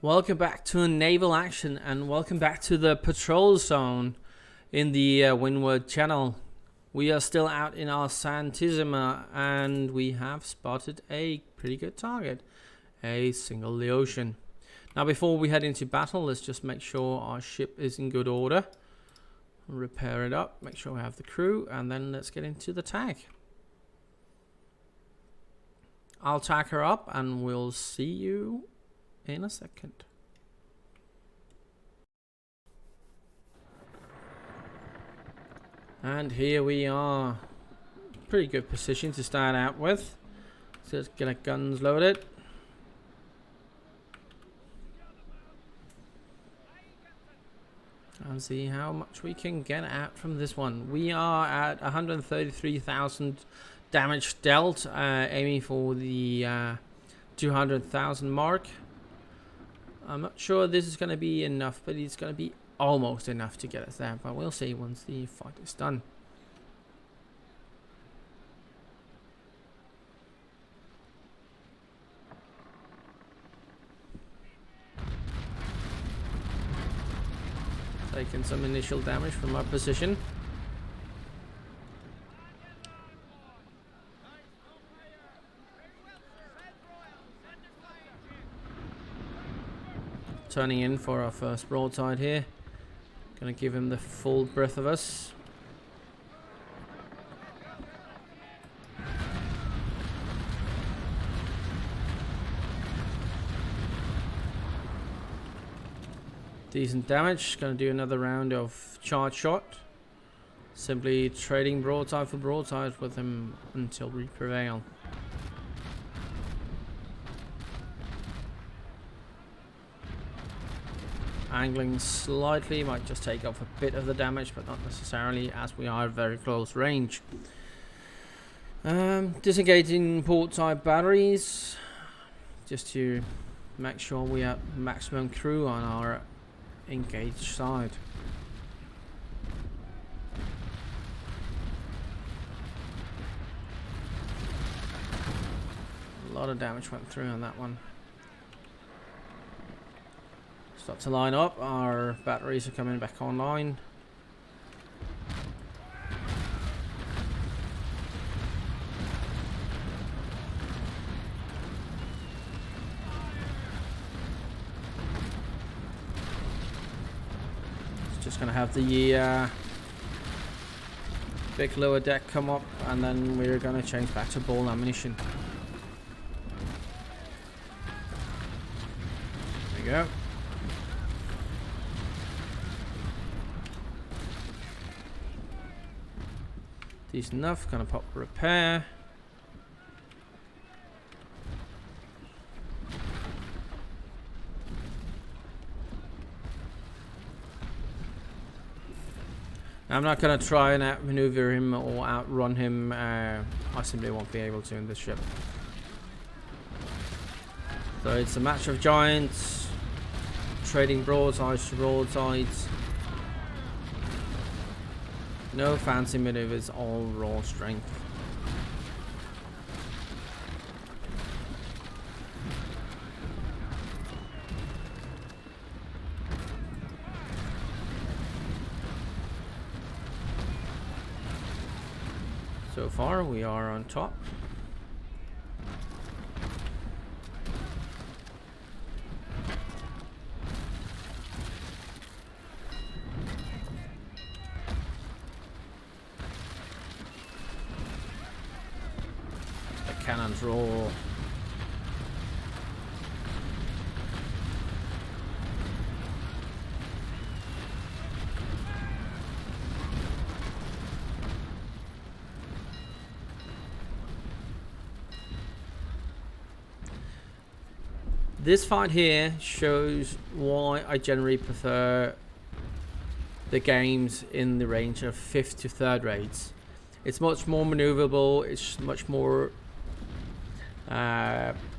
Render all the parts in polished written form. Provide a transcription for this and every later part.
Welcome back to Naval Action and welcome back to the patrol zone in the Windward Channel. We are still out in our Santisima and we have spotted a pretty good target, a single the ocean. Now before we head into battle, let's just make sure our ship is in good order. Repair it up, make sure we have the crew, and then let's get into the tag. I'll tag her up and we'll see you in a second. And here we are. Pretty good position to start out with. So let's get our guns loaded. And see how much we can get out from this one. We are at 133,000 damage dealt, aiming for the 200,000 mark. I'm not sure this is going to be enough, but it's going to be almost enough to get us there. But we'll see once the fight is done. Taking some initial damage from our position. Turning in for our first broadside here. Gonna give him the full breath of us. Decent damage. Gonna do another round of charge shot. Simply trading broadside for broadside with him until we prevail. Angling slightly, might just take off a bit of the damage, but not necessarily, as we are at very close range. Disengaging portside batteries, just to make sure we have maximum crew on our engaged side. A lot of damage went through on that one. Start to line up, our batteries are coming back online. Just gonna have the big lower deck come up, and then we're gonna change back to ball ammunition. There we go. Decent enough, gonna pop repair. Now, I'm not gonna try and outmaneuver him or outrun him. I simply won't be able to in this ship. So it's a match of giants, trading broadsides to broadsides. No fancy maneuvers, all raw strength. So far, we are on top. Cannons roll. This fight here shows why I generally prefer the games in the range of 5th to 3rd raids. It's much more maneuverable, it's much more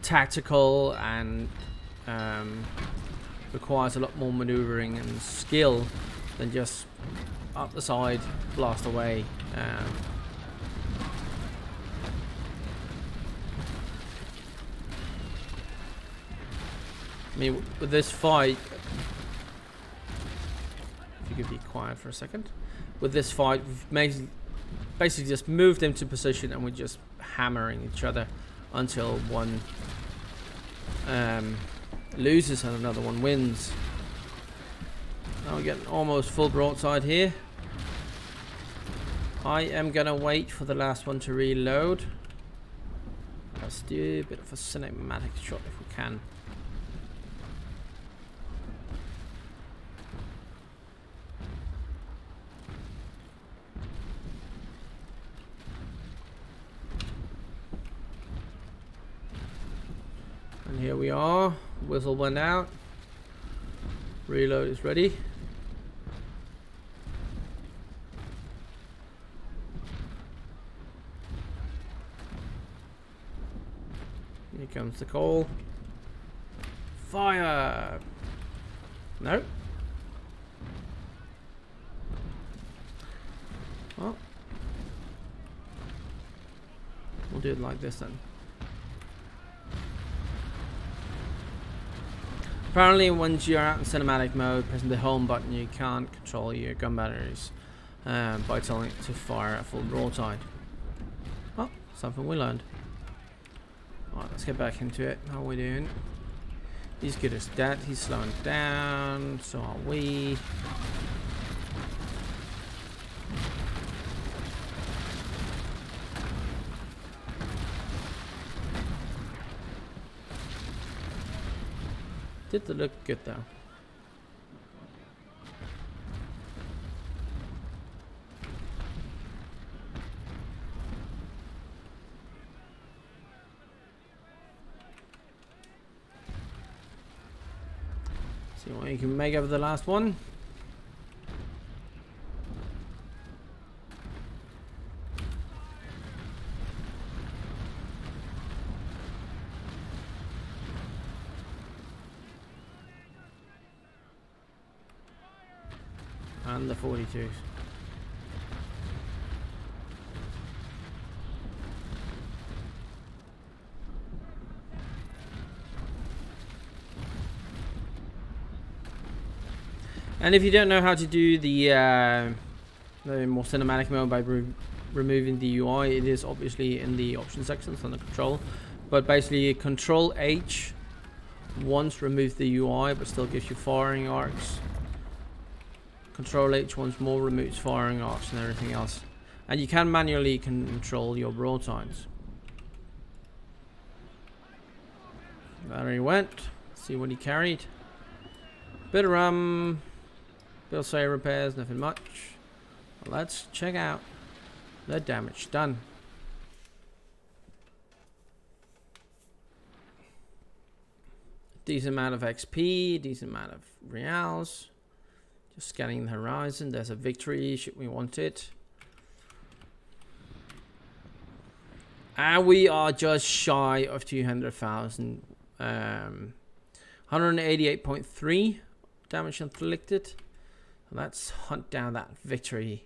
tactical, and requires a lot more maneuvering and skill than just up the side, blast away. I mean, with this fight, if you could be quiet for a second. With this fight, we've basically just moved into position and we're just hammering each other until one loses and another one wins. Now we're getting almost full broadside here. I am gonna wait for the last one to reload. Let's do a bit of a cinematic shot if we can. And here we are. Whistle went out. Reload is ready. Here comes the call. Fire! No. Well, we'll do it like this then. Apparently, once you're out in cinematic mode, pressing the home button, you can't control your gun batteries by telling it to fire at full broadside. Well, something we learned. Alright, let's get back into it. How are we doing? He's good as that. He's slowing down. So are we. Did look good though. See what you can make of the last one. And the 42s. And if you don't know how to do the more cinematic mode by removing the UI, it is obviously in the option sections on the control. But basically, Control H once removes the UI, but still gives you firing arcs. Control H once more removes firing arcs and everything else. And you can manually control your broadsides. There he went. See what he carried. Bit of Bill say repairs, nothing much. Well, let's check out the damage done. Decent amount of XP, decent amount of reals. Just scanning the horizon. There's a victory should we want it. And we are just shy of 200,000. 188.3 damage inflicted. Let's hunt down that victory.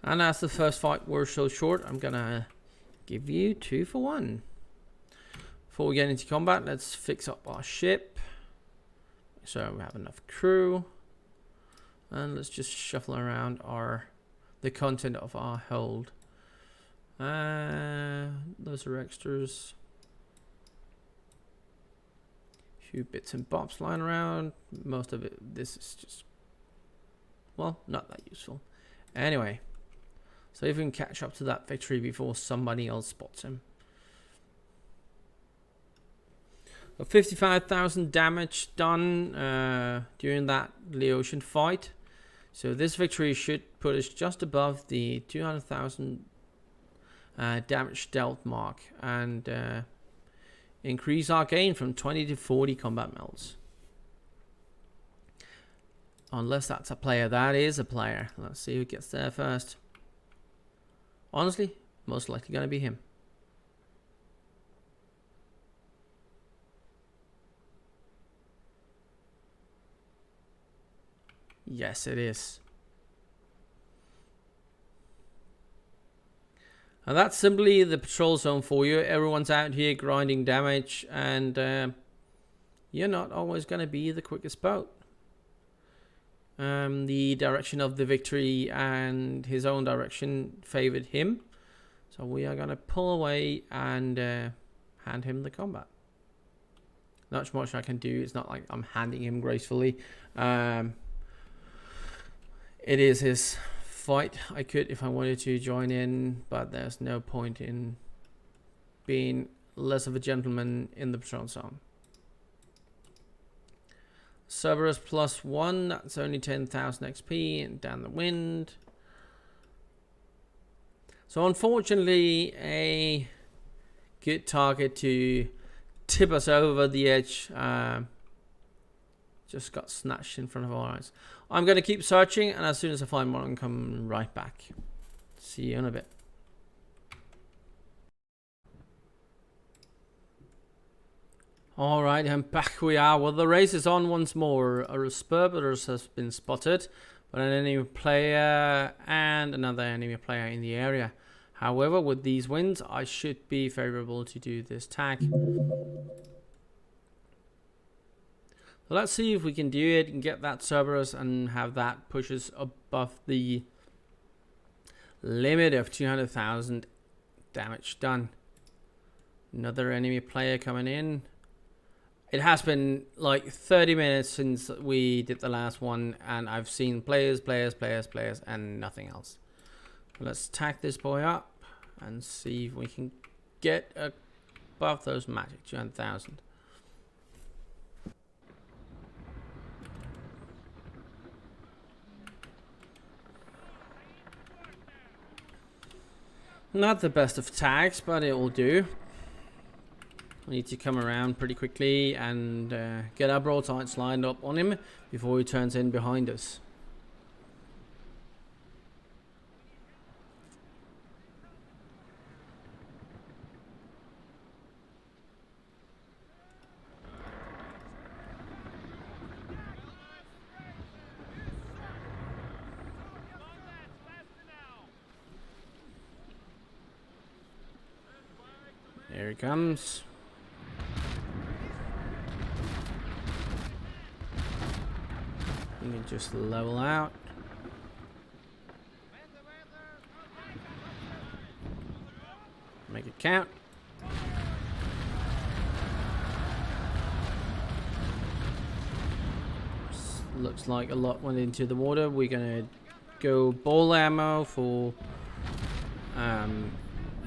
And as the first fight was so short, I'm gonna give you 2 for 1. Before we get into combat, let's fix up our ship so we have enough crew. And let's just shuffle around the content of our hold. Those are extras. Few bits and bobs lying around. Most of it, this is just, well, not that useful. Anyway, so if we can catch up to that victory before somebody else spots him. 55,000 damage done during that Laotian fight. So this victory should put us just above the 200,000 damage dealt mark and increase our gain from 20 to 40 combat melts. Unless that's a player. That is a player. Let's see who gets there first. Honestly, most likely going to be him. Yes, it is. And that's simply the patrol zone for you. Everyone's out here grinding damage, and you're not always going to be the quickest boat. The direction of the victory and his own direction favored him. So we are going to pull away and hand him the combat. Not much I can do. It's not like I'm handing him gracefully. It is his fight. I could, if I wanted to, join in, but there's no point in being less of a gentleman in the patrol zone. Cerberus +1, that's only 10,000 XP and down the wind. So unfortunately, a good target to tip us over the edge just got snatched in front of our eyes. I'm going to keep searching, and as soon as I find one, I'll come right back. See you in a bit. Alright, and back we are. Well, the race is on once more. A Cerberus has been spotted, but an enemy player and another enemy player in the area. However, with these winds, I should be favorable to do this tag. So let's see if we can do it and get that Cerberus and have that push us above the limit of 200,000 damage done. Another enemy player coming in. It has been like 30 minutes since we did the last one, and I've seen players, and nothing else. Let's tack this boy up and see if we can get above those magic 200,000. Not the best of tags, but it will do. We need to come around pretty quickly and get our broadsides lined up on him before he turns in behind us. Here he comes. You can just level out. Make it count. Looks like a lot went into the water. We're gonna go ball ammo for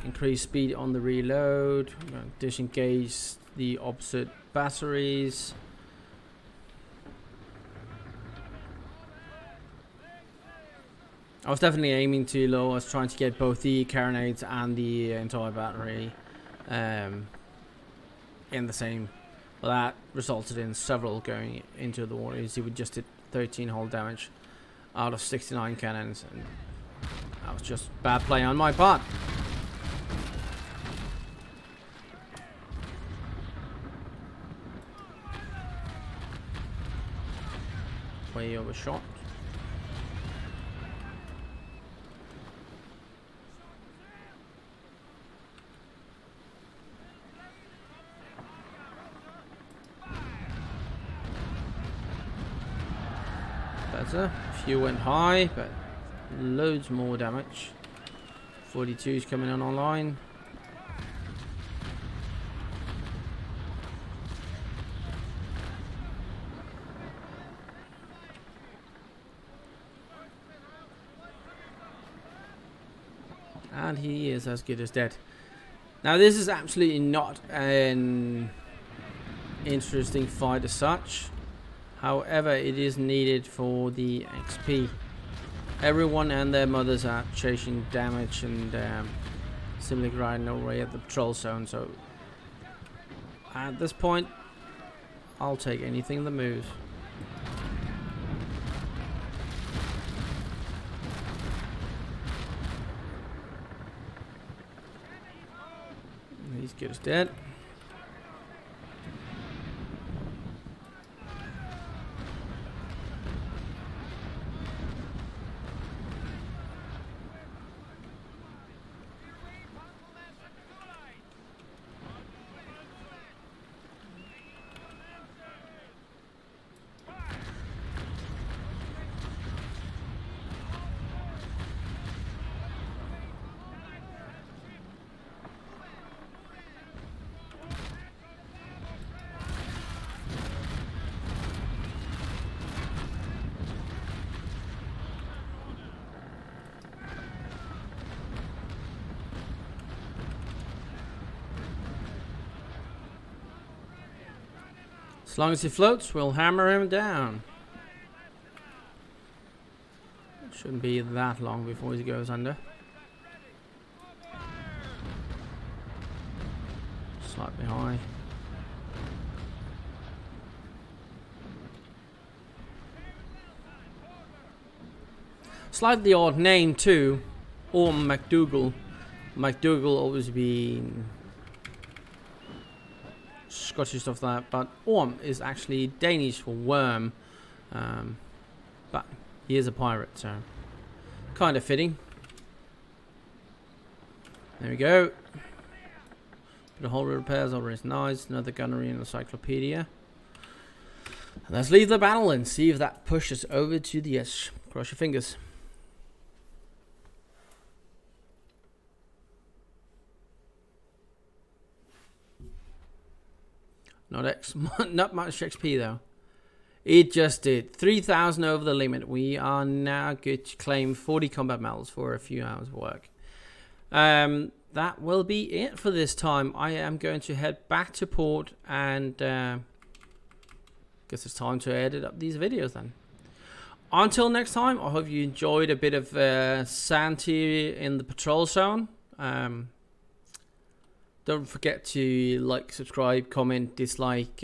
increased speed on the reload. We're gonna disengage the opposite batteries. I was definitely aiming too low. I was trying to get both the carronades and the entire battery in the same. Well, that resulted in several going into the water. You see, we just did 13 hull damage out of 69 cannons, and that was just bad play on my part. Way overshot. Better. A few went high, but loads more damage. 42's coming on online. And he is as good as dead. Now, this is absolutely not an interesting fight as such. However, it is needed for the XP. Everyone and their mothers are chasing damage and simply grinding away at the patrol zone. So at this point, I'll take anything that moves. He's good as dead. As long as he floats, we'll hammer him down. It shouldn't be that long before he goes under. Slightly high. Slightly odd name too. Orm MacDougall. MacDougall always been Scottish stuff like that, but Orm is actually Danish for worm. But he is a pirate, so kind of fitting. There we go. Bit of hull repairs over his nice. Another gunnery and encyclopedia. Let's leave the battle and see if that pushes over to the edge. Cross your fingers. Not much XP though. It just did 3,000 over the limit. We are now good to claim 40 combat medals for a few hours of work. That will be it for this time. I am going to head back to port and guess it's time to edit up these videos then. Until next time, I hope you enjoyed a bit of Santi in the patrol zone. Don't forget to like, subscribe, comment, dislike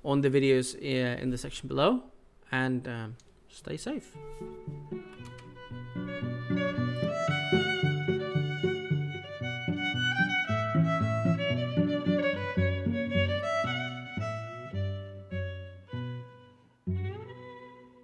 on the videos in the section below, and stay safe.